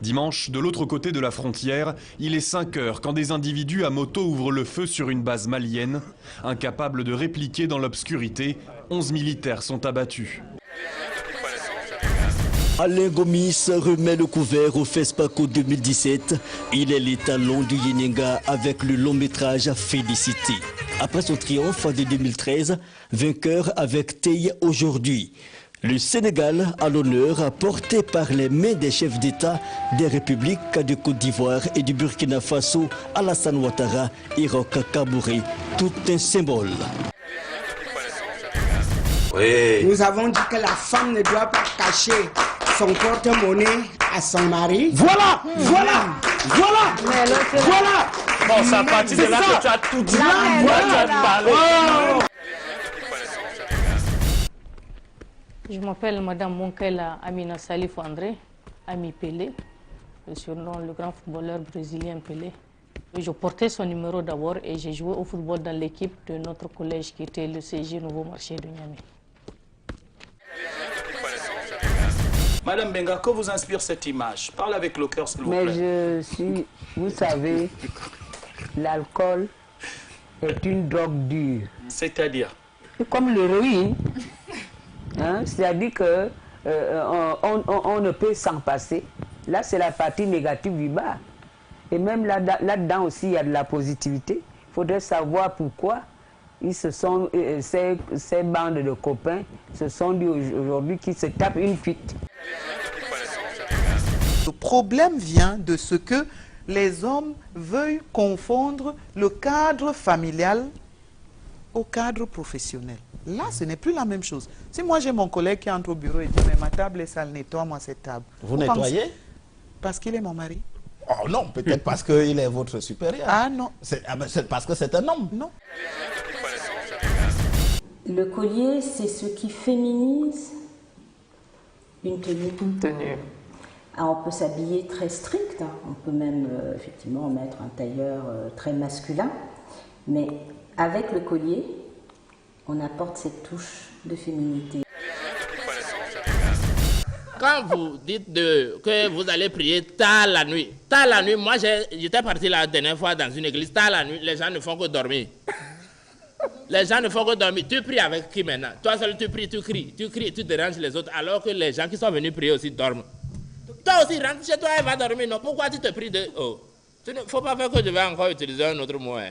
Dimanche, de l'autre côté de la frontière, il est 5 heures quand des individus à moto ouvrent le feu sur une base malienne. Incapables de répliquer dans l'obscurité, 11 militaires sont abattus. Alain Gomis remet le couvert au FESPACO 2017. Il est l'étalon du Yenenga avec le long métrage Félicité. Après son triomphe de 2013, vainqueur avec Tei aujourd'hui. Le Sénégal à l'honneur, porté par les mains des chefs d'État des républiques de Côte d'Ivoire et du Burkina Faso, Alassane Ouattara et Roch Kaboré, tout un symbole. Oui. Nous avons dit que la femme ne doit pas cacher son porte-monnaie à son mari. Voilà. Bon, ça partit de là que tu as tout dit. Je m'appelle Madame Monkela Amina Salif André, Ami Pelé, le surnom le grand footballeur brésilien Pelé. Je portais son numéro d'abord et j'ai joué au football dans l'équipe de notre collège qui était le CG Nouveau Marché de Niamey. Madame Benga, que vous inspire cette image? Parle avec le cœur, s'il vous plaît. Mais vous savez, l'alcool est une drogue dure. C'est-à-dire? Comme l'héroïne. Hein? C'est-à-dire qu'on on ne peut s'en passer. Là, c'est la partie négative du bar. Et même là-dedans aussi, il y a de la positivité. Il faudrait savoir pourquoi ces bandes de copains se sont dit aujourd'hui qu'ils se tapent une fuite. Le problème vient de ce que les hommes veuillent confondre le cadre familial au cadre professionnel. Là, ce n'est plus la même chose. Si moi j'ai mon collègue qui entre au bureau et dit « mais ma table est sale, nettoie-moi cette table ». Vous nettoyez? Parce qu'il est mon mari. Oh non, peut-être parce qu'il est votre supérieur. Ah non. C'est parce que c'est un homme. Non. Le collier, c'est ce qui féminise une tenue. Alors, on peut s'habiller très strict, hein. On peut même effectivement mettre un tailleur très masculin, mais avec le collier, on apporte cette touche de féminité. Quand vous dites que vous allez prier tard la nuit, moi j'étais parti la dernière fois dans une église, tard la nuit, les gens ne font que dormir. Les gens ne font que dormir. Tu pries avec qui maintenant? Toi seul tu pries, tu cries, tu déranges les autres, alors que les gens qui sont venus prier aussi dorment. Toi aussi, rentre chez toi et va dormir. Non, pourquoi tu te pries de... Oh, il ne faut pas faire que je vais encore utiliser un autre mot. Hein.